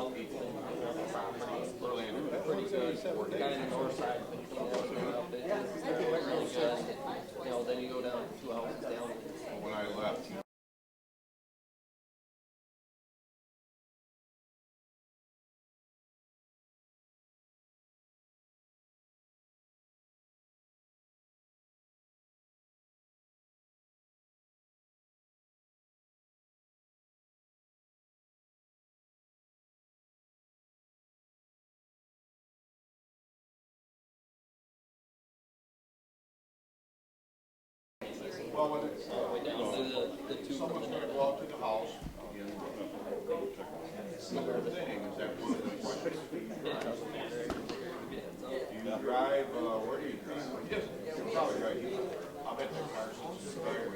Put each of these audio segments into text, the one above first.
help people in the property. Pretty good. The guy in the north side, you know, really good. You know, then you go down 2 houses down. When I left, well, when it's, Way down to the two. someone's gonna go out to the house, and see what they're saying, is that one of the questions? Do you drive, where do you drive? You're probably right, I'll bet the Carson's is there.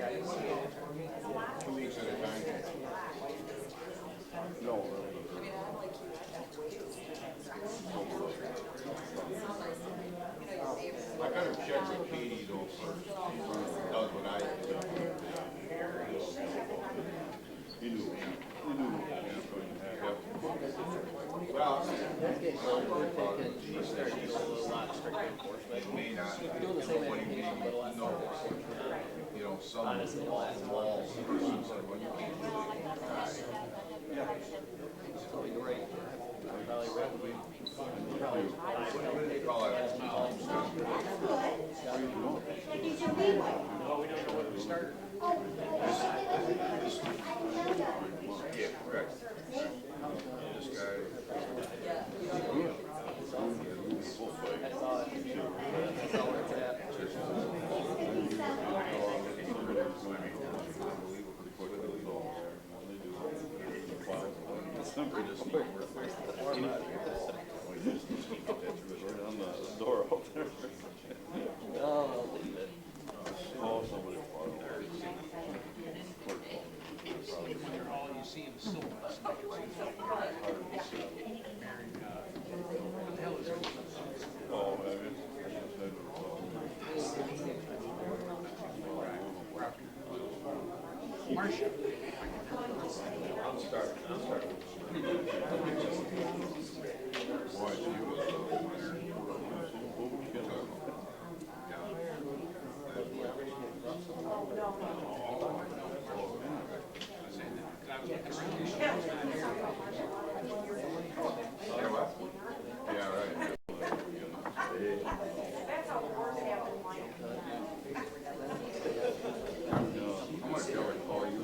2 weeks at a time. No. I better check with Katie though first. She does what I do. You knew. Yep. Well, she said she's a lot stricter enforcement. May not. Doing the same Nobody may application, but a lot know. more. You know, some walls, she said, well, you can't do it. Yeah. So you're right. Probably right. What do they call it? Yeah, correct. This guy. I saw it. I saw where it's at. Oh, I'll leave it. All you see in the silver bus. What the hell is it? Marcia. I'm starting. Boy, she was a winner. Yeah, right. I'm gonna go and call you.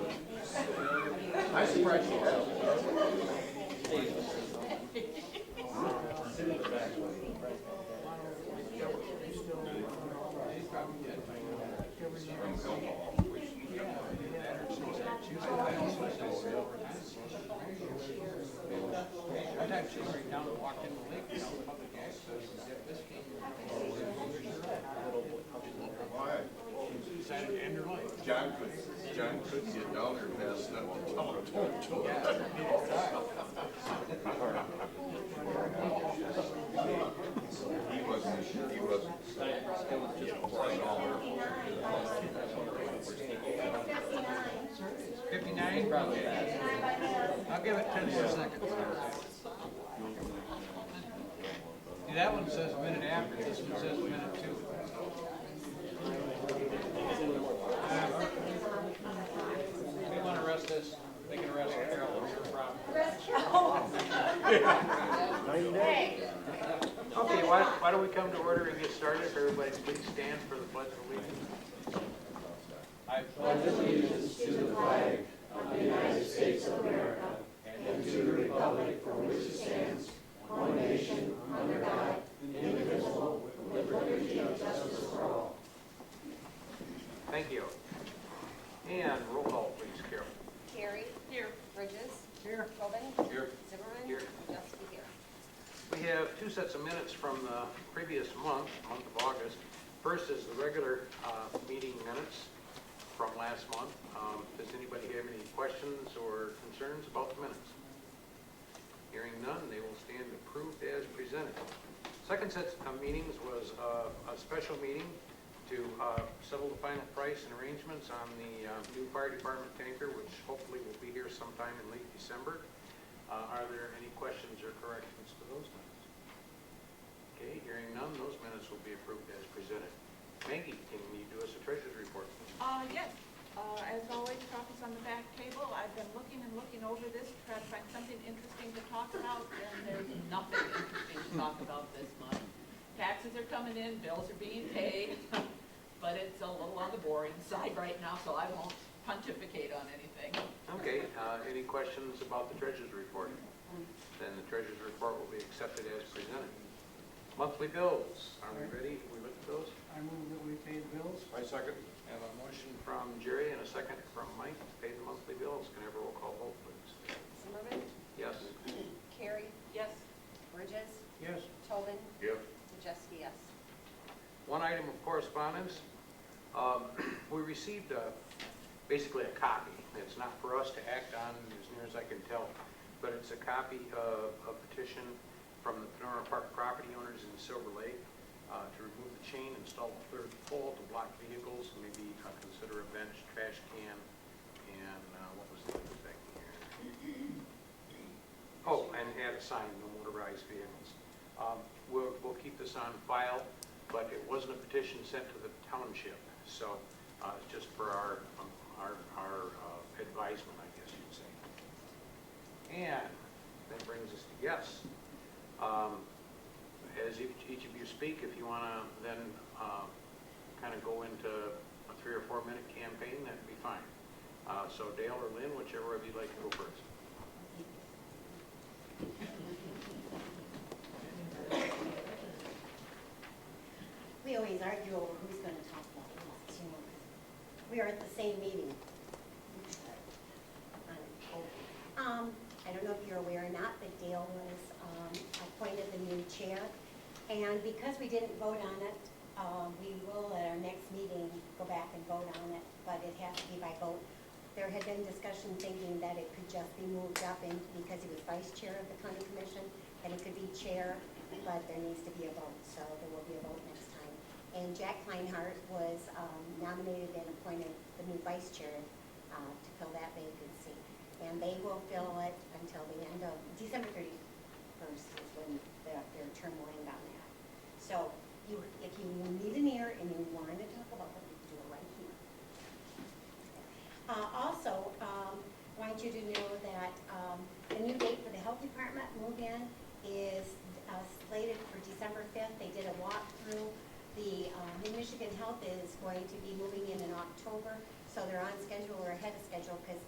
I'm surprised you have. Sometimes she's right down and walked in the lake, you know, public access, and get this came. Decided to end her life. John couldn't get down there fast enough to tell him to. He wasn't. It was just before I got there. 59? Probably that. I'll give it 10 more seconds. See, that one says a minute after, this one says a minute too. We want to arrest this, they can arrest Carol, it's your problem. Okay, why don't we come to order and get started? If everybody please stand for the Pledge of Allegiance. I pledge allegiance to the flag of the United States of America and to the republic for which it stands, one nation, under God, indivisible, with liberty and justice for all. Thank you. And roll call, please, Carol. Carey. Here. Bridges. Here. Tobin. Here. Zimmerman. Here. Johnson here. We have 2 sets of minutes from the previous month of August. First is the regular meeting minutes from last month. Does anybody have any questions or concerns about the minutes? Hearing none, they will stand approved as presented. Second set of meetings was a special meeting to settle the final price and arrangements on the new fire department tanker, which hopefully will be here sometime in late December. Are there any questions or corrections to those minutes? Okay, hearing none, those minutes will be approved as presented. Maggie, can you do us a treasurer's report? Yes. As always, copies on the back table. I've been looking and looking over this to try to find something interesting to talk about, and there's nothing interesting to talk about this month. Taxes are coming in, bills are being paid, but it's a little on the boring side right now, so I won't pontificate on anything. Okay, any questions about the treasurer's report? Then the treasurer's report will be accepted as presented. Monthly bills, are we ready? Can we look at those? I move that we pay the bills. My second. I have a motion from Jerry and a second from Mike to pay the monthly bills. Can I have a roll call vote, please? Zimmerman, Yes. Carey, Yes. Yes. Bridges, Tobin, Yep. Majeski, yes. One item of correspondence. We received basically a copy. It's not for us to act on, as near as I can tell, but it's a copy of a petition from the Panora Park property owners in Silver Lake to remove the chain, install a third pole to block vehicles, maybe consider a bench, trash can, and what was the other thing here? Oh, and add a sign, no motorized vehicles. We'll keep this on file, but it wasn't a petition sent to the township, so it's just for our advisement, I guess you'd say. And that brings us to yes. As each of you speak, if you want to then kind of go into a 3 or 4 minute campaign, that'd be fine. So Dale or Lynn, whichever of you'd like to go first. We always argue over who's going to talk about this, you know, 'cause we are at the same meeting. I don't know if you're aware or not, but Dale was appointed the new chair. And because we didn't vote on it, we will at our next meeting go back and vote on it, but it has to be by vote. There had been discussion thinking that it could just be moved up in, because he was vice chair of the county commission, that he could be chair, but there needs to be a vote, so there will be a vote next time. And Jack Kleinhardt was nominated and appointed the new vice chair to fill that vacancy. And they will fill it until the end of December 31st is when their term will end on that. So if you need an ear and you want to talk about it, you can do it right here. Also, I want you to know that the new date for the health department move-in is slated for December 5th. They did a walkthrough. The New Michigan Health is going to be moving in October, so they're on schedule or ahead of schedule, because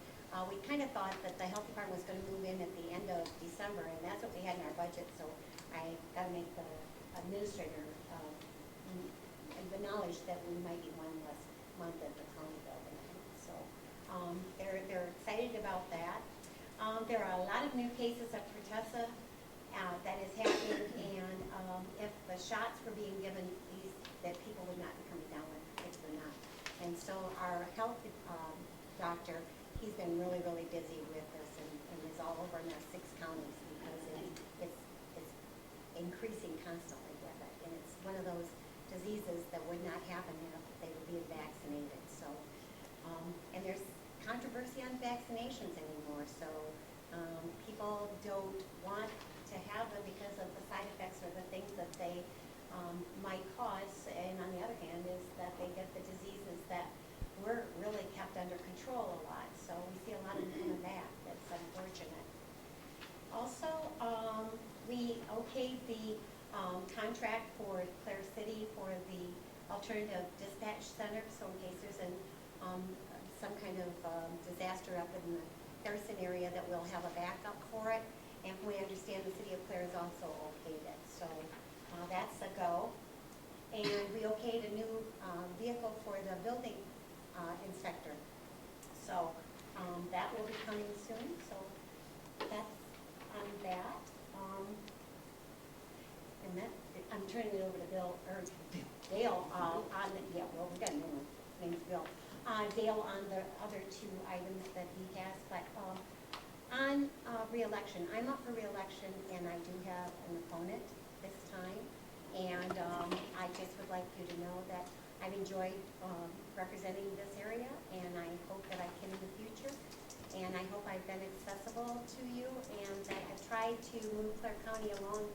we kind of thought that the health department was going to move in at the end of December, and that's what we had in our budget, so I got to make the administrator acknowledge that we might be one less month at the county building. So they're excited about that. There are a lot of new cases of pertussis that is happening, and if the shots were being given, that people would not be coming down with it, they're not. And so our health doctor, he's been really, really busy with this, and is all over in the 6 counties, because it's increasing constantly with it. And it's one of those diseases that would not happen if they were being vaccinated. So, and there's controversy on vaccinations anymore, so people don't want to have them because of the side effects or the things that they might cause. And on the other hand is that they get the diseases that were really kept under control a lot. So we see a lot of them coming back. That's unfortunate. Also, we okayed the contract for Clare City for the alternative dispatch center. So in case there's some kind of disaster up in the Harrison area, that we'll have a backup for it. And from what we understand, the city of Clare has also okayed it. So that's a go. And we okayed a new vehicle for the building inspector. So that will be coming soon. So that's on that. And that, I'm turning it over to Bill, or Dale, on the, yeah, well, we got a new name's Bill. Dale on the other 2 items that he has, but on re-election, I'm up for re-election, and I do have an opponent this time. And I just would like you to know that I've enjoyed representing this area, and I hope that I can in the future. And I hope I I've been accessible to you and that I've tried to move Clare County along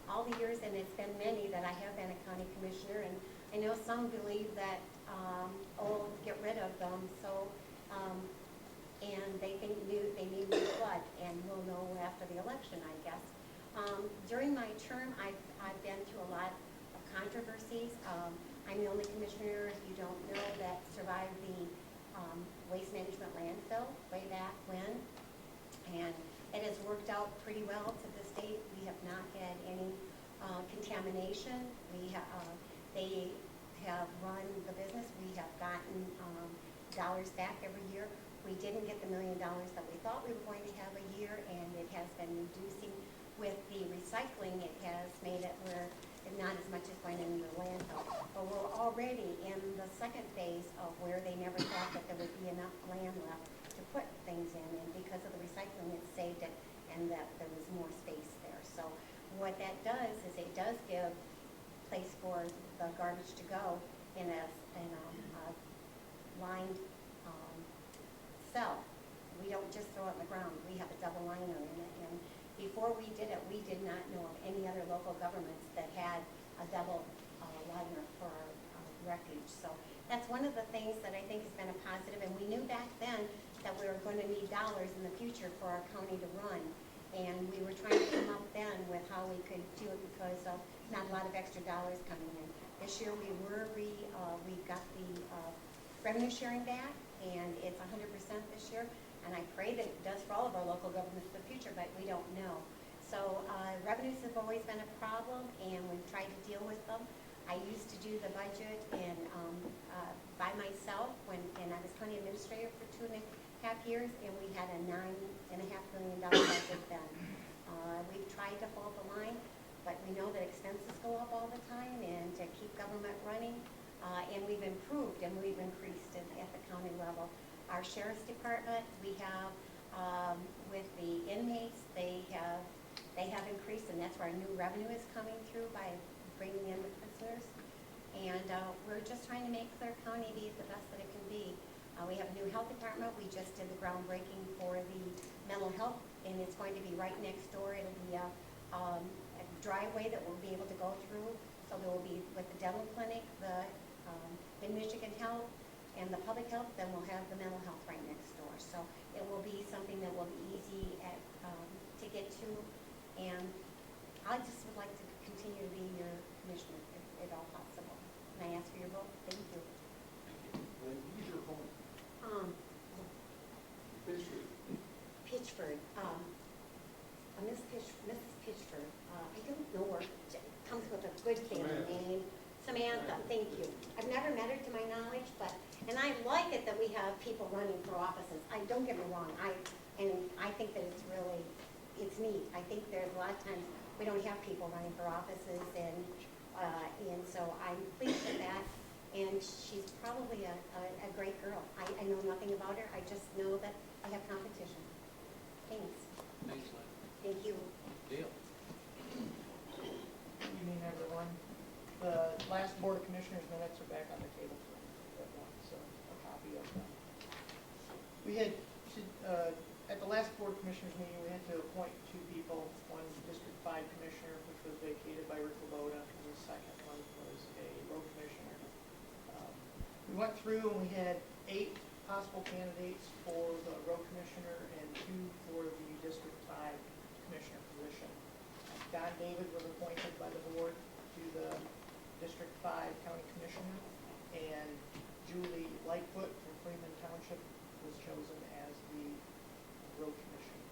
all the years, and it's been many that I have been a county commissioner, and I know some believe that, get rid of them, so, and they think they need new blood, and we'll know after the election, I guess. During my term, I've been through a lot of controversies. I'm the only commissioner, if you don't know, that survived the waste management landfill way back when, and it has worked out pretty well to this date. We have not had any contamination. They have run the business. We have gotten dollars back every year. We didn't get the $1 million that we thought we were going to have a year, and it has been reducing. With the recycling, it has made it where not as much is going into the landfill. But we're already in the second phase of where they never thought that there would be enough land left to put things in, and because of the recycling, it saved it, and that there was more space there. So what that does is it does give place for the garbage to go in a lined cell. We don't just throw it in the ground. We have a double liner in it, and before we did it, we did not know of any other local governments that had a double liner for refuge. So that's one of the things that I think has been a positive, and we knew back then that we were going to need dollars in the future for our county to run. And we were trying to come up then with how we could do it because of not a lot of extra dollars coming in. This year we got the revenue sharing back, and it's 100% this year. And I pray that it does for all of our local governments in the future, but we don't know. So revenues have always been a problem, and we've tried to deal with them. I used to do the budget by myself and I was county administrator for 2.5 years, and we had a $9.5 million budget then. We've tried to hold the line, but we know that expenses go up all the time, and to keep government running, and we've improved and we've increased at the county level. Our sheriff's department, we have, with the inmates, they have increased, and that's where our new revenue is coming through by bringing in the prisoners. And we're just trying to make Clare County be the best that it can be. We have a new health department. We just did the groundbreaking for the mental health, and it's going to be right next door. It'll be a driveway that we'll be able to go through. So there will be, with the dental clinic, the Mid-Michigan Health, and the public health, then we'll have the mental health right next door. So it will be something that will be easy to get to. And I just would like to continue to be your commissioner, if at all possible. And I ask for your vote. Thank you. Who's your home? Pitchford. Mrs. Pitchford. I don't know her. It comes with a good family name. Samantha, thank you. I've never met her to my knowledge, and I like it that we have people running for offices. Don't get me wrong, I think that it's neat. I think there's a lot of times we don't have people running for offices, and so I'm pleased with that. And she's probably a great girl. I know nothing about her. I just know that I have competition. Thanks. Thanks, Lynn. Thank you. Dale? Good evening, everyone. The last Board of Commissioners minutes are back on the table for everyone, so a copy of them. We had, at the last Board of Commissioners meeting, we had to appoint 2 people, one District 5 Commissioner, which was vacated by Rick Kubota, and the second one was a road commissioner. We went through and we had 8 possible candidates for the road commissioner and 2 for the District 5 Commissioner position. Don David was appointed by the board to the District 5 County Commissioner, and Julie Lightfoot from Freeman Township was chosen as the Road Commissioner.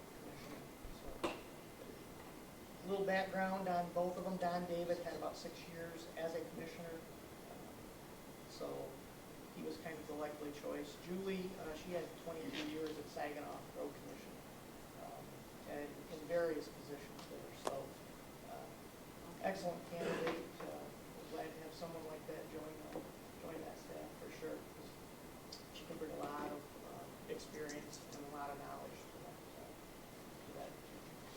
So, a little background on both of them. Don David had about 6 years as a commissioner, so he was kind of the likely choice. Julie, she had 22 years at Saginaw Road Commission, and in various positions there. So, excellent candidate. Glad to have someone like that join that staff for sure. She can bring a lot of experience and a lot of knowledge to that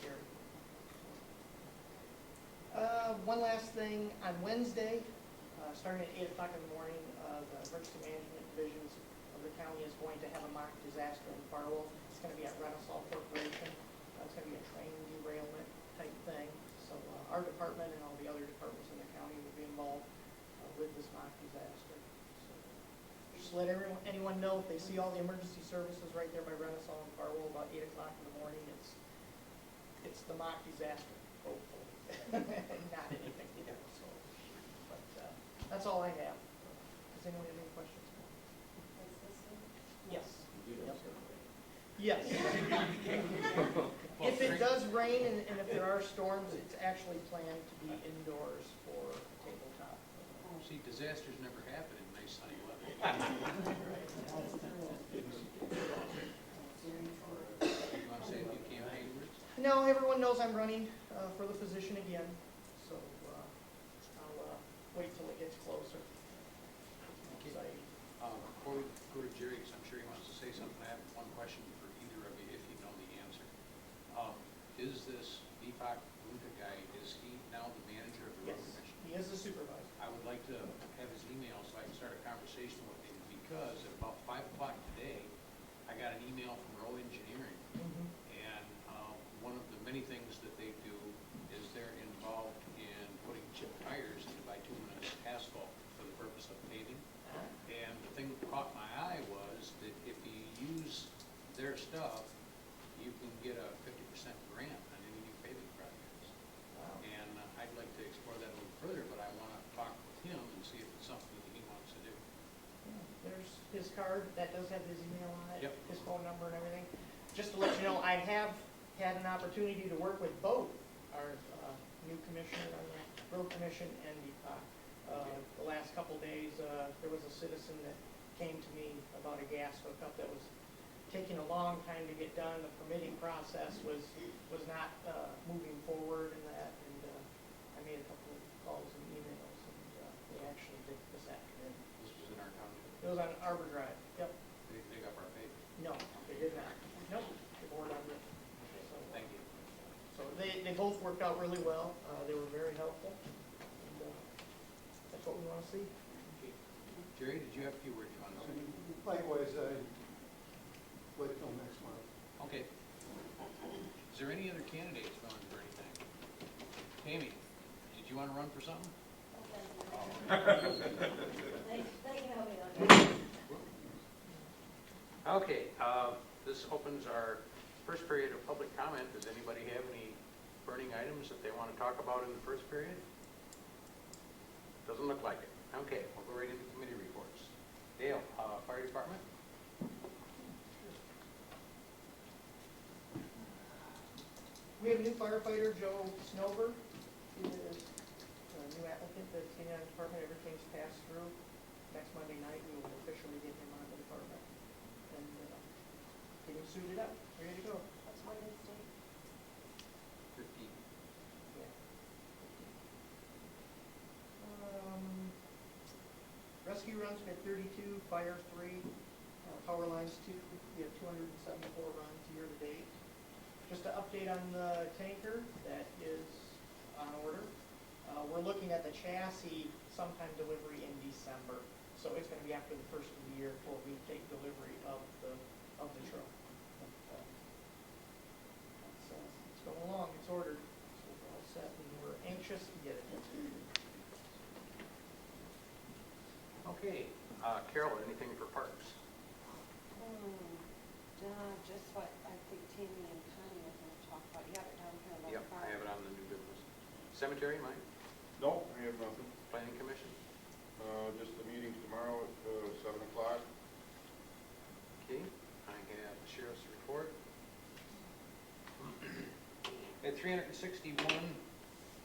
area. One last thing, on Wednesday, starting at 8 o'clock in the morning, the emergency management divisions of the county is going to have a mock disaster in Farwell. It's going to be at Renaissance our department and all the other departments in the county will be involved with this mock disaster. So just let anyone know if they see all the emergency services right there by Renaissance and Farwell about 8 o'clock in the morning, it's the mock disaster, hopefully, and not anything else. So, but that's all I have. Does anyone have any questions? Yes. Yes. If it does rain and if there are storms, it's actually planned to be indoors for tabletop. See, disasters never happen in nice sunny weather. You want to say a few campaign words? No, everyone knows I'm running for the position again, so I'll wait till it gets closer. Okay. Before we go to Jerry, 'cause I'm sure he wants to say something, I have one question for either of you, if you know the answer. Is this Deepak Gunta guy, is he now the manager of the road Yes, commission? he is the supervisor. I would like to have his email so I can start a conversation with him, because at about 5 o'clock today, I got an email from Road Engineering, and one of the many things that they do is they're involved in putting chip tires into bituminous asphalt for the purpose of paving. And the thing that caught my eye was that if you use their stuff, you can get a 50% grant on any new paving projects. Wow. And I'd like to explore that a little further, but I want to talk with him and see if it's something that he wants to do. There's his card, that does have his email on it, Yep. his phone number and everything. Just to let you know, I have had an opportunity to work with both our new commissioner on the road commission and Deepak. The last couple days, there was a citizen that came to me about a gas hookup that was taking a long time to get done. The permitting process was not moving forward and that, and I made a couple of calls and emails, and they actually did this afternoon. This was in our township. It was on Arbor Drive, yep. They dig up our paving. No, they did not. Nope, the board on it. Thank you. So they both worked out really well. They were very helpful. And that's what we want to see. Okay. Jerry, did you have a few words you want to say? Likewise, wait till next month. Okay. Is there any other candidates running for anything? Tammy, did you want to run for something? Okay, this opens our first period of public comment. Does anybody have any burning items that they want to talk about in the first period? Doesn't look like it. Okay, we'll go right into committee reports. Dale, fire department? We have a new firefighter, Joe Snover. He is a new applicant that's in our department. Everything's passed through. Next Monday night, we will officially get him on the department and get him suited up, ready to go. What's Monday's date? 15. Yeah. Rescue runs, we had 32, fire 3, power lines 2. We have 274 runs year to date. Just an update on the tanker, that is on order. We're looking at the chassis sometime delivery in December. So it's going to be after the first of the year before we take delivery of the truck. But, it's going along, it's ordered, so we're all set, and we're anxious to get it. Okay, Carol, anything for parks? Just what I think Tammy and Connie are going to talk about. You have it down here. Yep, I have it on the new business. Cemetery, Mike? No, I have nothing. Planning commission? Just the meetings tomorrow at 7 o'clock. Okay, I have the sheriff's report. Had 361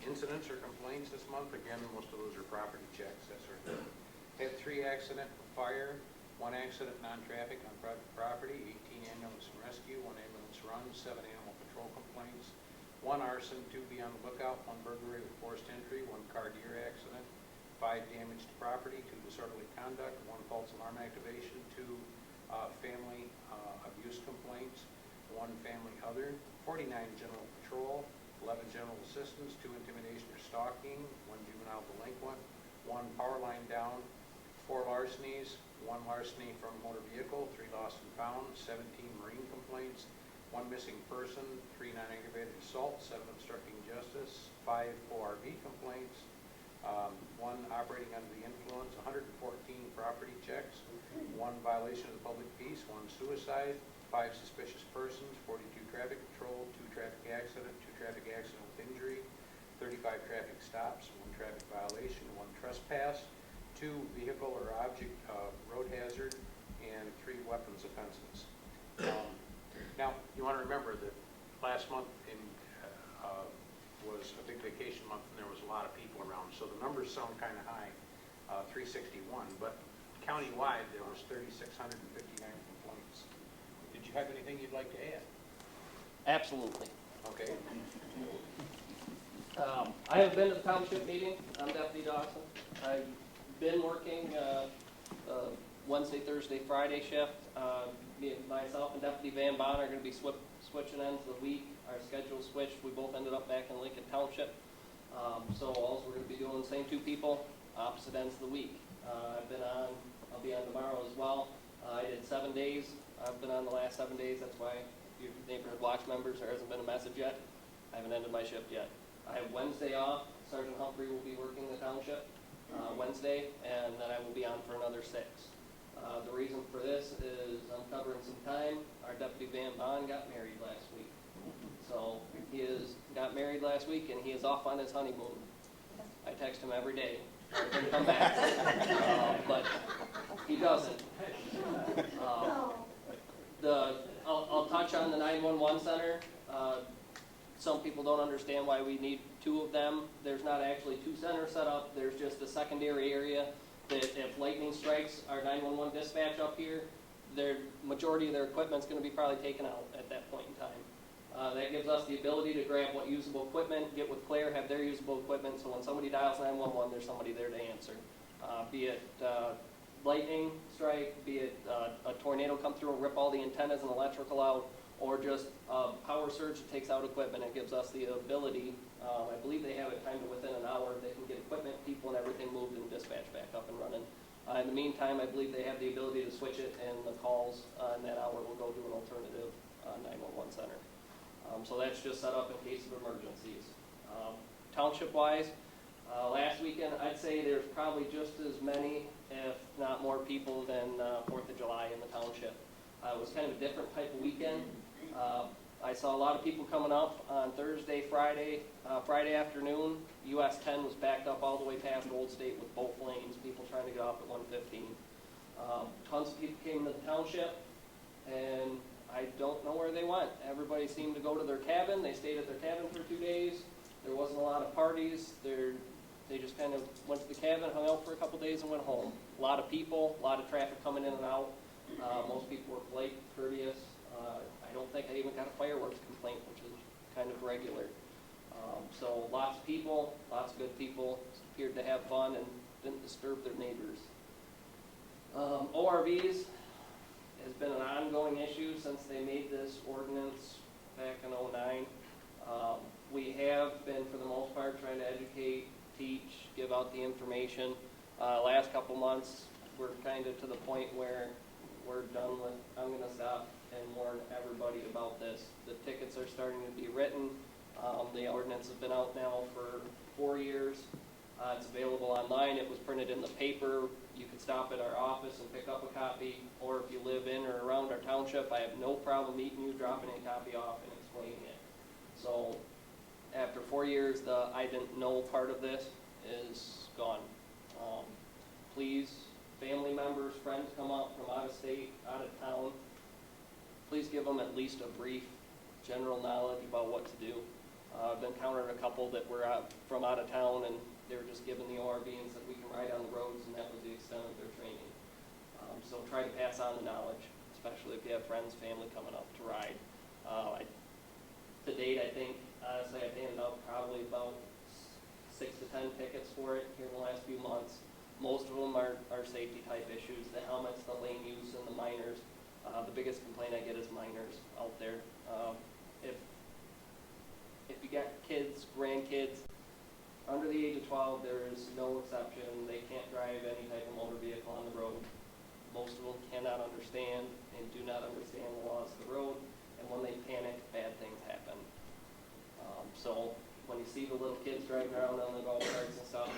incidents or complaints this month. Again, most of those are property checks, that sort of thing. Had 3 accident fire, 1 accident non-traffic on private property, 18 ambulance and rescue, 1 ambulance run, 7 animal patrol complaints, 1 arson, 2 be on the lookout, 1 burglary with forced entry, 1 car deer accident, 5 damage to property, 2 disorderly conduct, 1 false alarm activation, 2 family abuse complaints, 1 family other, 49 general patrol, 11 general assistance, 2 intimidation or stalking, 1 juvenile delinquent, 1 power line down, 4 larcenies, 1 larceny from motor vehicle, 3 lost and found, 17 marine complaints, 1 missing person, 3 non-aggravated assaults, 7 obstructing justice, 5 ORV complaints, 1 operating under the influence, 114 property checks, 1 violation of the public peace, 1 suicide, 5 suspicious persons, 42 traffic patrol, 2 traffic accident, 2 traffic accident with injury, 35 traffic stops, 1 traffic violation, 1 trespass, 2 vehicle or object road hazard, and 3 weapons offenses. Now, you want to remember that last month was a big vacation month and there was a lot of people around, so the numbers sound kind of high, 361, but countywide there was 3,659 complaints. Did you have anything you'd like to add? Absolutely. Okay. I have been to the township meeting. I'm Deputy Dawson. I've been working Wednesday, Thursday, Friday shift. Myself and Deputy Van Bon are going to be switching ends of the week. Our schedule switched. We both ended up back in Lincoln Township. So all we're going to be doing, the same 2 people, opposite ends of the week. I'll be on tomorrow as well. I did 7 days. I've been on the last 7 days. That's why if you're neighborhood watch members, there hasn't been a message yet. I haven't ended my shift yet. I have Wednesday off. Sergeant Humphrey will be working the township Wednesday, and then I will be on for another 6. The reason for this is I'm covering some time. Our Deputy Van Bon got married last week. So he got married last week, and he is off on his honeymoon. I text him every day. He's going to come back. But he doesn't. I'll touch on the 911 center. Some people don't understand why we need 2 of them. There's not actually 2 centers set up. There's just a secondary area that if lightning strikes our 911 dispatch up here, their majority of their equipment's going to be probably taken out at that point in time. That gives us the ability to grab what usable equipment, get with Claire, have their usable equipment, so when somebody dials 911, there's somebody there to answer. Be it lightning strike, be it a tornado come through and rip all the antennas and electrical out, or just power surge that takes out equipment. It gives us the ability, I believe they have it timed to within an hour, they can get equipment, people, and everything moved and dispatch back up and running. In the meantime, I believe they have the ability to switch it, and the calls in that hour will go to an alternative 911 center. So that's just set up in case of emergencies. Township-wise, last weekend, I'd say there's probably just as many, if not more people than 4th of July in the township. It was kind of a different type of weekend. I saw a lot of people coming up on Thursday, Friday afternoon. US 10 was backed up all the way past Old State with both lanes, people trying to get off at 115. Tons of people came to the township, and I don't know where they went. Everybody seemed to go to their cabin. They stayed at their cabin for 2 days. There wasn't a lot of parties. They just kind of went to the cabin, hung out for a couple days, and went home. A lot of people, a lot of traffic coming in and out. Most people were polite, courteous. I don't think I even got a fireworks complaint, which is kind of regular. So lots of people, lots of good people, appeared to have fun and didn't disturb their neighbors. ORVs has been an ongoing issue since they made this ordinance back in '09. We have been, for the most part, trying to educate, teach, give out the information. Last couple months, we're kind of to the point where we're done with, I'm going to stop and warn everybody about this. The tickets are starting to be written. The ordinance has been out now for 4 years. It's available online. It was printed in the paper. You can stop at our office and pick up a copy, or if you live in or around our township, I have no problem meeting you, dropping a copy off, and explaining it. So after 4 years, the I didn't know part of this is gone. Please, family members, friends come up from out of state, out of town, please give them at least a brief general knowledge about what to do. I've encountered a couple that were from out of town, and they were just given the ORV and said we can ride on the roads, and that was the extent of their training. So try to pass on the knowledge, especially if you have friends, family coming up to ride. To date, I think, honestly, I've handed out probably about 6 to 10 tickets for it here in the last few months. Most of them are safety type issues, the helmets, the lane use, and the minors. The biggest complaint I get is minors out there. If you got kids, grandkids, under the age of 12, there is no exception. They can't drive any type of motor vehicle on the road. Most of them cannot understand and do not understand the laws of the road. And when they panic, the little kids driving around on the golf carts and stuff,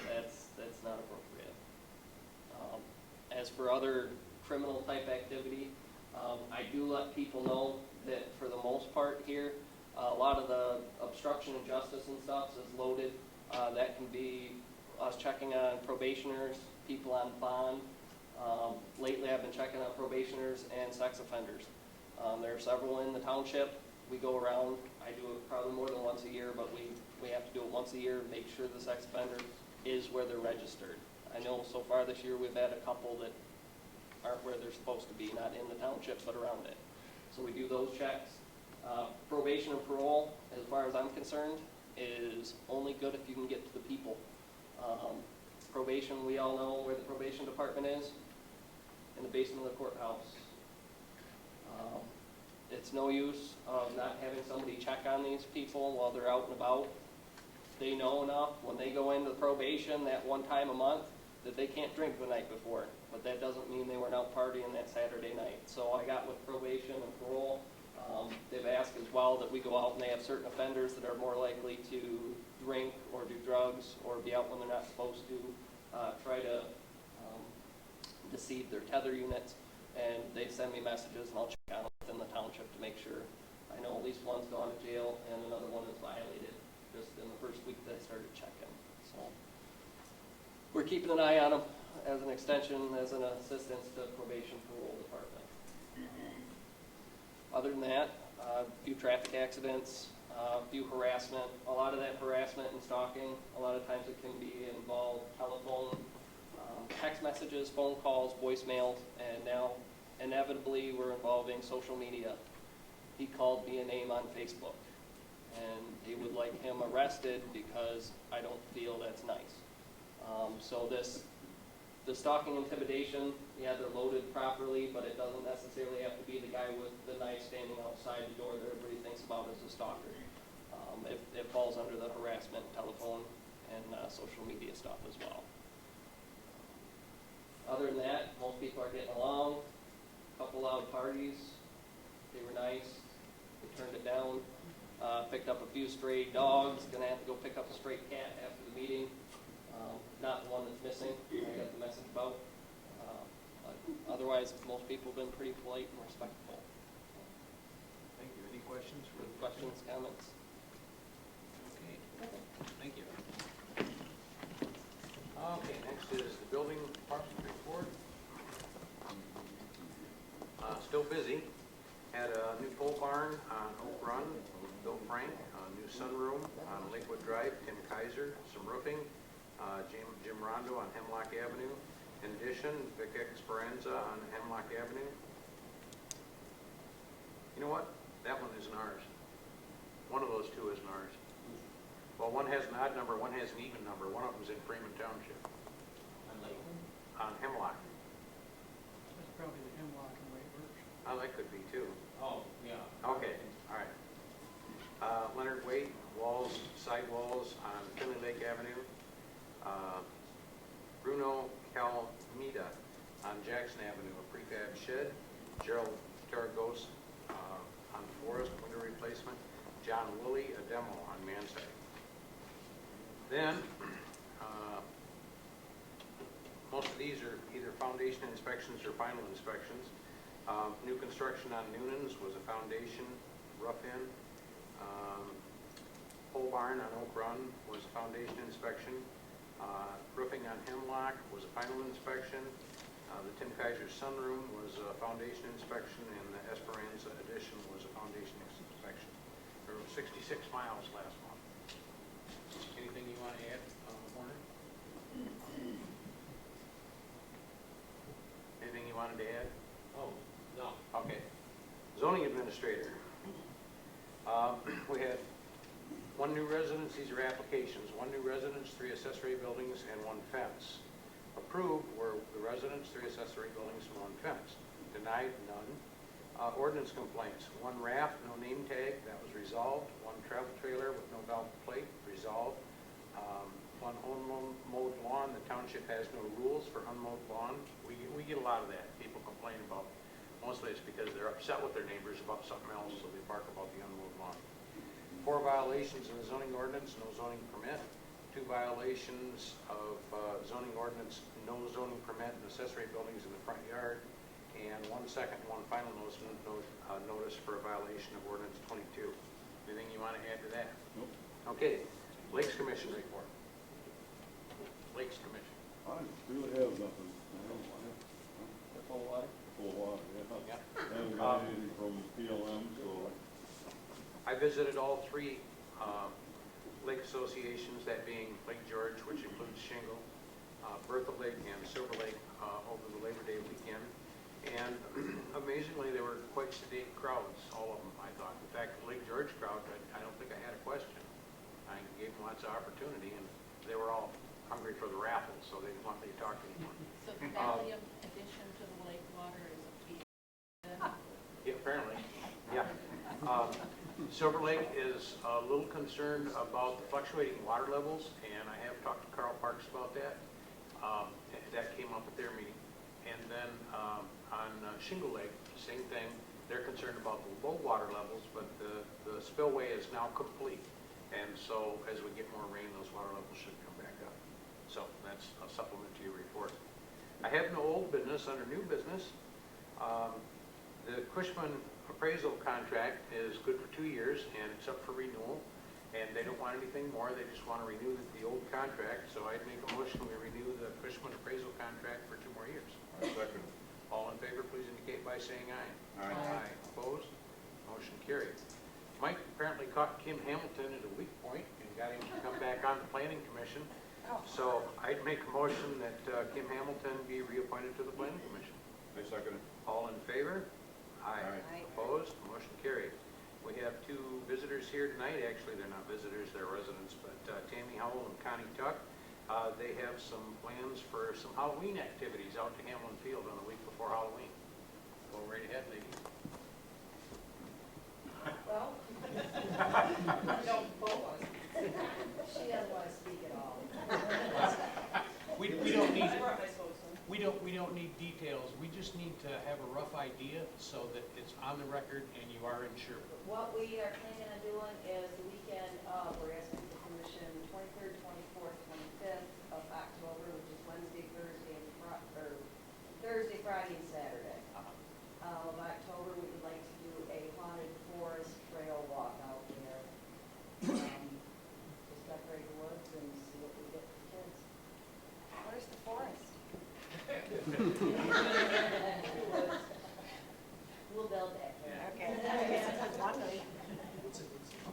that's not appropriate. As for other criminal type activity, I do let people know that for the most part here, a lot of the obstruction of justice and stuff is loaded. That can be us checking on probationers, people on bond. Lately I've been checking on probationers and sex offenders. There are several in the township. We go around, I do it probably more than once a year, but we have to do it once a year, make sure the sex offender is where they're registered. I know so far this year we've had a couple that aren't where they're supposed to be, not in the township, but around it. So we do those checks. Probation and parole, as far as I'm concerned, is only good if you can get to the people. Probation, we all know where the probation department is, in the basement of the courthouse. It's no use of not having somebody check on these people while they're out and about. They know enough when they go into probation that one time a month that they can't drink the night before, but that doesn't mean they weren't out partying that Saturday night. So I got with probation and parole. They've asked as well that we go out and they have certain offenders that are more likely to drink or do drugs or be out when they're not supposed to, try to deceive their tether units. And they send me messages and I'll check on them within the township to make sure. I know at least one's gone to jail and another one is violated just in the first week that I started checking. So we're keeping an eye on them as an extension, as an assistance to probation parole department. Other than that, a few traffic accidents, a few harassment. A lot of that harassment and stalking, a lot of times it can be involve telephone, text messages, phone calls, voicemails, and now inevitably we're involving social media. He called me a name on Facebook, and he would like him arrested because I don't feel that's nice. So the stalking intimidation, yeah, they're loaded properly, but it doesn't necessarily have to be the guy with the knife standing outside the door that everybody thinks about as a stalker. It falls under the harassment, telephone, and social media stuff as well. Other than that, most people are getting along. A couple loud parties, they were nice. We turned it down. Picked up a few stray dogs. Gonna have to go pick up a stray cat after the meeting. Not the one that's missing. I got the message about. But otherwise, most people have been pretty polite and respectful. Thank you. Any questions? Questions, comments? Okay, thank you. Okay, next is the building department report. Still busy. Had a new pole barn on Oak Run, Bill Frank, a new sunroom on Lakewood Drive, Tim Kaiser, some roofing, Jim Rondo on Hemlock Avenue. In addition, Vic Esperanza on Hemlock Avenue. You know what? That one isn't ours. One of those two isn't ours. Well, one has an odd number, one has an even number. One of them's in Freeman Township. On Hemlock. That's probably the Hemlock and White Birch. Oh, that could be too. Oh, yeah. Okay, all right. Leonard Waite, sidewalls on Finley Lake Avenue. Bruno Calmeda on Jackson Avenue, a prefab shed. Gerald Taragos on Forest, window replacement. John Woolley, a demo on Manside. Then, most of these are either foundation inspections or final inspections. New construction on Noonan's was a foundation, rough-in. Pole barn on Oak Run was a foundation inspection. Roofing on Hemlock was a final inspection. The Tim Kaiser sunroom was a foundation inspection, and the Esperanza addition was a foundation inspection. There were 66 miles last month. Anything you want to add, Warner? Anything you wanted to add? Oh, no. Okay. Zoning administrator. We had one new residence, these are applications, one new residence, 3 accessory buildings, and 1 fence. Approved were the residence, 3 accessory buildings, and 1 fence. Denied, none. Ordinance complaints, 1 raft, no name tag, that was resolved. 1 travel trailer with no valid plate, resolved. 1 unmowed lawn, the township has no rules for unmowed lawn. We get a lot of that. People complain about, mostly it's because they're upset with their neighbors about something else, so they bark about the unmowed lawn. 4 violations in the zoning ordinance, no zoning permit. 2 violations of zoning ordinance, no zoning permit in accessory buildings in the front yard. And 1 second and 1 final notice for a violation of ordinance 22. Anything you want to add to that? Nope. Okay, Lakes Commission report. Lakes Commission. I really have nothing. The full water. Full water, yeah. Yeah. Haven't got anything from PLM, so I visited all 3 lake associations, that being Lake George, which includes Shingle, Bertha Lake, and Silver Lake over the Labor Day weekend. And amazingly, they were quite sedate crowds, all of them, I thought. In fact, the Lake George crowd, I don't think I had a question. I gave them lots of opportunity, and they were all hungry for the raffle, so they didn't want me to talk anymore. So the Valium addition to the lake water is a fee. Yeah, apparently, yeah. Silver Lake is a little concerned about the fluctuating water levels, and I have talked to Carl Parks about that. That came up at their meeting. And then on Shingle Lake, same thing. They're concerned about the low water levels, but the spillway is now complete. And so as we get more rain, those water levels should come back up. So that's a supplement to your report. I have no old business under new business. The Cushman appraisal contract is good for 2 years, and it's up for renewal. And they don't want anything more. They just want to renew the old contract. So I'd make a motion we renew the Cushman appraisal contract for 2 more years. I second. All in favor, please indicate by saying aye. Aye. Opposed? Motion carried. Mike apparently caught Kim Hamilton at a weak point and got him to come back on the planning commission. So I'd make a motion that Kim Hamilton be reappointed to the planning commission. I second. All in favor? Aye. Opposed? Motion carried. We have 2 visitors here tonight. Actually, they're not visitors, they're residents, but Tammy Howell and Connie Tuck. They have some plans for some Halloween activities out to Hamlin Field on the week before Halloween. Go right ahead, ladies. Well, don't vote. She doesn't want to speak at all. We don't need, Where am I supposed to? we don't need details, we just need to have a rough idea so that it's on the record and you are insured. What we are planning on doing is the weekend of, we're asking for permission 23rd, 24th, 25th of October, which is Wednesday, Thursday, and Thursday, Friday, and Saturday. Of October, we would like to do a haunted forest trail walk out there. Just decorate the woods and see what we get for kids. Where's the forest? We'll build that. Okay.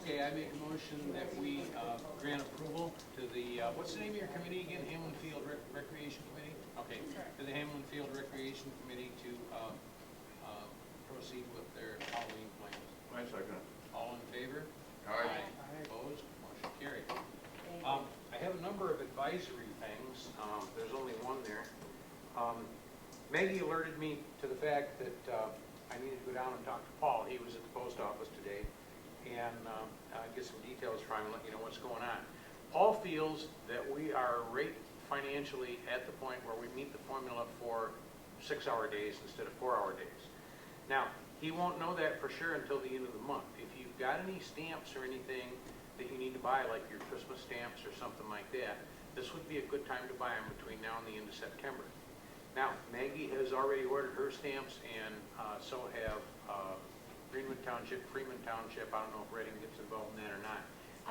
Okay, I make a motion that we grant approval to the, what's the name of your committee again? Hamlin Field Recreation Committee? Okay, to the Hamlin Field Recreation Committee to proceed with their Halloween plans. I second. All in favor? Aye. Opposed? Motion carried. Thank you. I have a number of advisory things. There's only one there. Maggie alerted me to the fact that I needed to go down and talk to Paul. He was at the post office today, and get some details from him and let you know what's going on. Paul feels that we are right financially at the point where we meet the formula for 6-hour days instead of 4-hour days. Now, he won't know that for sure until the end of the month. If you've got any stamps or anything that you need to buy, like your Christmas stamps or something like that, this would be a good time to buy them between now and the end of September. Now, Maggie has already ordered her stamps, and so have Greenwood Township, Freeman Township. I don't know if Reading gets involved in that or not.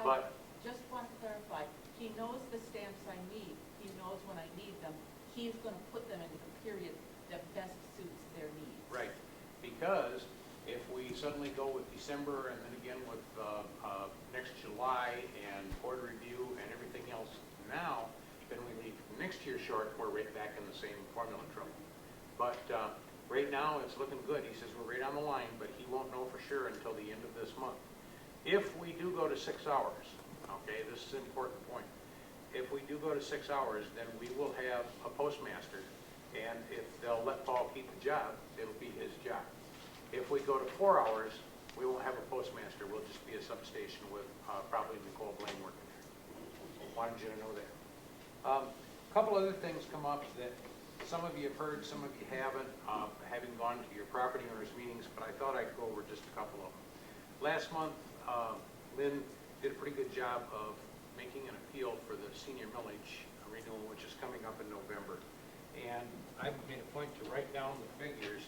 But Just want to clarify, he knows the stamps I need, he knows when I need them, he's going to put them into the period that best suits their needs. right, because if we suddenly go with December and then again with next July and board review and everything else now, then we leave next year short, we're right back in the same formula trouble. But right now, it's looking good. He says we're right on the line, but he won't know for sure until the end of this month. If we do go to 6 hours, okay, this is an important point. If we do go to 6 hours, then we will have a postmaster, and if they'll let Paul keep the job, it'll be his job. If we go to 4 hours, we won't have a postmaster. We'll just be a substation with probably Nicole Blaine working there. Wanted you to know that. A couple other things come up that some of you have heard, some of you haven't, having gone to your property owners meetings, but I thought I'd go over just a couple of them. Last month, Lynn did a pretty good job of making an appeal for the senior millage renewal, which is coming up in November. And I made a point to write down the figures,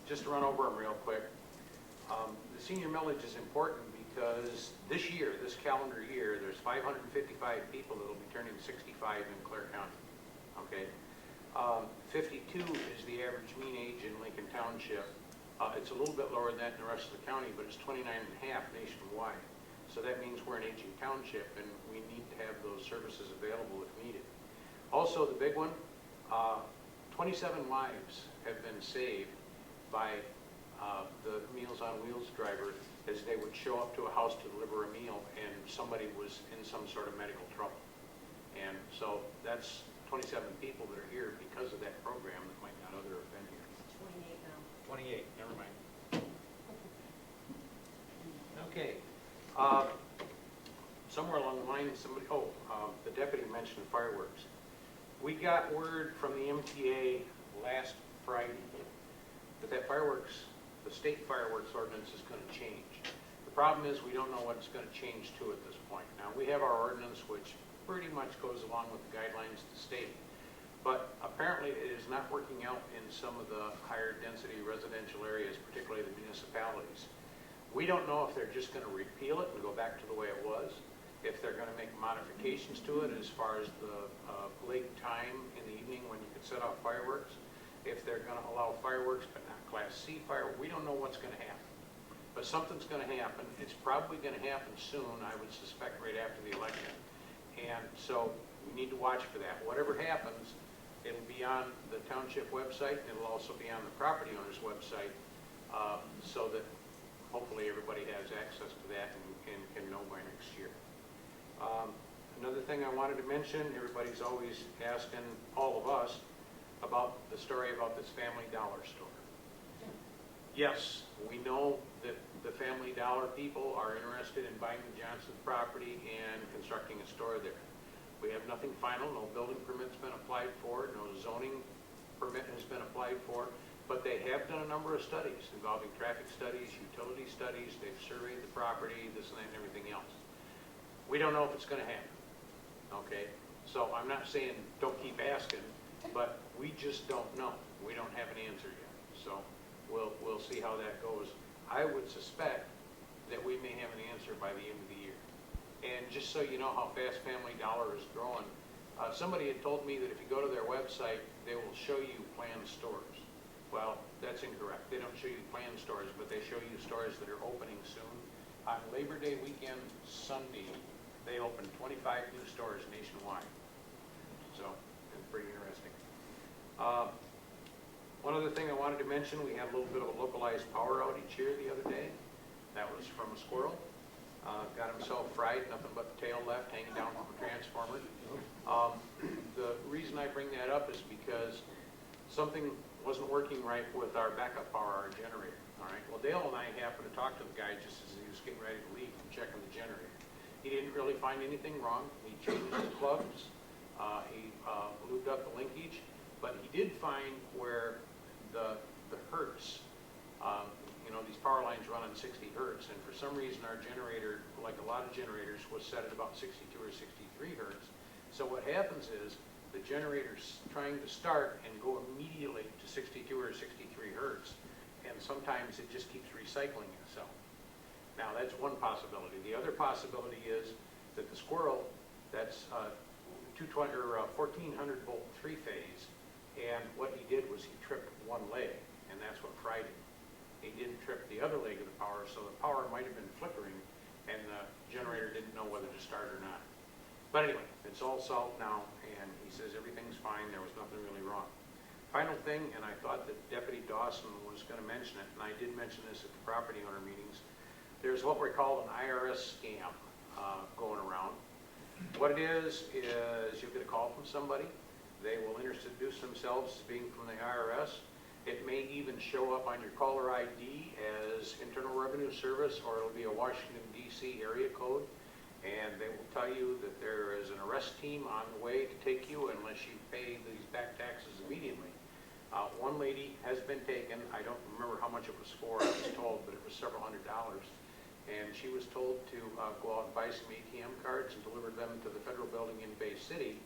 just to run over them real quick. The senior millage is important because this year, this calendar year, there's 555 people that will be turning 65 in Clare County, okay? 52 is the average mean age in Lincoln Township. It's a little bit lower than that in the rest of the county, but it's 29 and a half nationwide. So that means we're an aging township, and we need to have those services available if needed. Also, the big one, 27 lives have been saved by the Meals on Wheels driver as they would show up to a house to deliver a meal and somebody was in some sort of medical trouble. And so that's 27 people that are here because of that program that might not other have been here. 28 now. 28, never mind. Okay. Somewhere along the line, somebody, the deputy mentioned fireworks. We got word from the MTA last Friday that fireworks, the state fireworks ordinance is going to change. The problem is we don't know what it's going to change to at this point. Now, we have our ordinance, which pretty much goes along with the guidelines of the state. But apparently it is not working out in some of the higher density residential areas, particularly the municipalities. We don't know if they're just going to repeal it and go back to the way it was, if they're going to make modifications to it as far as the late time in the evening when you could set off fireworks, if they're going to allow fireworks but not Class C fireworks. We don't know what's going to happen. But something's going to happen. It's probably going to happen soon, I would suspect right after the election. And so we need to watch for that. Whatever happens, it'll be on the township website, and it'll also be on the property owner's website, so that hopefully everybody has access to that and can know by next year. Another thing I wanted to mention, everybody's always asking all of us about the story about this Family Dollar store. Yes, we know that the Family Dollar people are interested in buying the Johnson property and constructing a store there. We have nothing final, no building permit's been applied for, no zoning permit has been applied for, but they have done a number of studies involving traffic studies, utility studies, they've surveyed the property, this and that and everything else. We don't know if it's going to happen, okay? So I'm not saying don't keep asking, but we just don't know. We don't have an answer yet. So we'll see how that goes. I would suspect that we may have an answer by the end of the year. And just so you know how fast Family Dollar is growing, somebody had told me that if you go to their website, they will show you planned stores. Well, that's incorrect. They don't show you planned stores, but they show you stores that are opening soon. On Labor Day weekend, Sunday, they opened 25 new stores nationwide. So it's pretty interesting. One other thing I wanted to mention, we had a little bit of a localized power outage here the other day. That was from a squirrel. Got himself fried, nothing but the tail left hanging down from a transformer. The reason I bring that up is because something wasn't working right with our backup power, our generator. All right. Well, Dale and I happened to talk to the guy just as he was getting ready to leave and checking the generator. He didn't really find anything wrong. He changed the plugs. He lubed up the linkage, but he did find where the hertz, these power lines run on 60 hertz, and for some reason our generator, like a lot of generators, was set at about 62 or 63 hertz. So what happens is the generator's trying to start and go immediately to 62 or 63 hertz, and sometimes it just keeps recycling itself. Now that's one possibility. The other possibility is that the squirrel, that's 1400 volt three-phase, and what he did was he tripped one leg, and that's what fried him. He didn't trip the other leg of the power, so the power might have been flickering, and the generator didn't know whether to start or not. But anyway, it's all solved now, and he says everything's fine, there was nothing really wrong. Final thing, and I thought that Deputy Dawson was going to mention it, and I did mention this at the property owner meetings. There's what we call an IRS scam going around. What it is you'll get a call from somebody. They will introduce themselves as being from the IRS. It may even show up on your caller ID as Internal Revenue Service, or it'll be a Washington, D.C. area code. And they will tell you that there is an arrest team on the way to take you unless you pay these back taxes immediately. One lady has been taken. I don't remember how much it was for, I was told, but it was several $100s. and she was told to go out and buy some ATM cards and deliver them to the federal building in Bay City.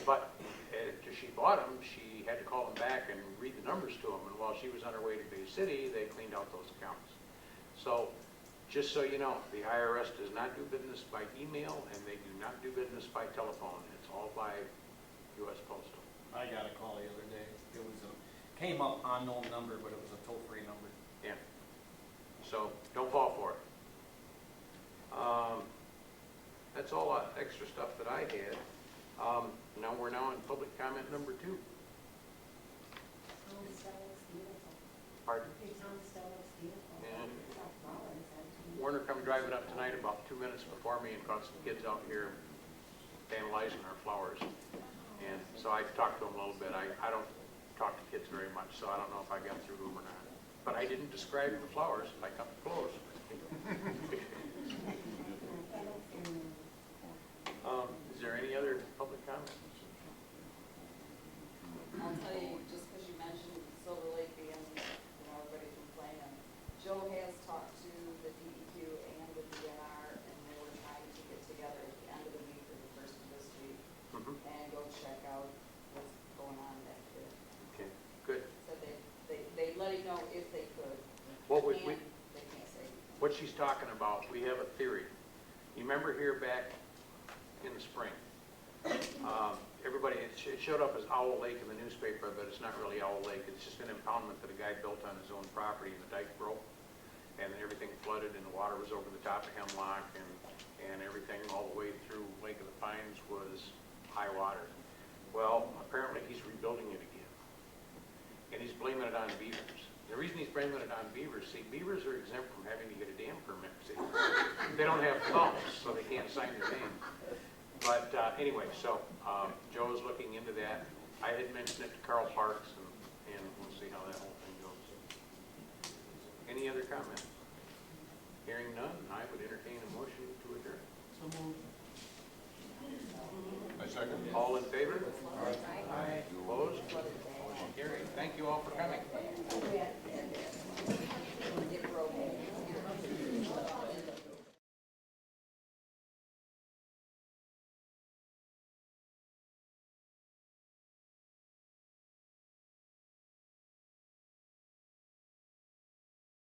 But after she bought them, she had to call them back and read the numbers to them. And while she was on her way to Bay City, they cleaned out those accounts. So just so you know, the IRS does not do business by email, and they do not do business by telephone. It's all by U.S. Postal. I got a call the other day. It was came up unknown number, but it was a toll-free number. Yeah. So don't fall for it. That's all extra stuff that I had. Now we're in public comment number 2. Town still looks beautiful. Pardon? Your town still looks beautiful. Yeah. It's got flowers and- Warner come driving up tonight about 2 minutes before me and caught some kids out here vandalizing our flowers. And so I talked to them a little bit. I don't talk to kids very much, so I don't know if I got through to them or not. But I didn't describe the flowers. I cut the clothes. Is there any other public comment? I'll tell you, just because you mentioned Silver Lake being, everybody complaining, Joe has talked to the DEQ and the DNR, and they were trying to get together at the end of the week or the first of this week and go check out what's going on back there. Okay, good. So they let him know if they could. Well, They can't say. what she's talking about, we have a theory. You remember here back in the spring, everybody, it showed up as Owl Lake in the newspaper, but it's not really Owl Lake. It's just an impoundment that a guy built on his own property, and the dike broke, and everything flooded, and the water was over the top of Hemlock, and everything all the way through Lake of the Pines was high water. Well, apparently he's rebuilding it again, and he's blaming it on beavers. The reason he's blaming it on beavers, see, beavers are exempt from having to get a dam permit, see. They don't have thumbs, so they can't sign their name. But anyway, so Joe's looking into that. I had mentioned it to Carl Parks, and we'll see how that whole thing goes. Any other comment? Hearing none, I would entertain a motion to adjourn. So moved. I second. All in favor? Aye. Opposed? Motion carried. Thank you all for coming.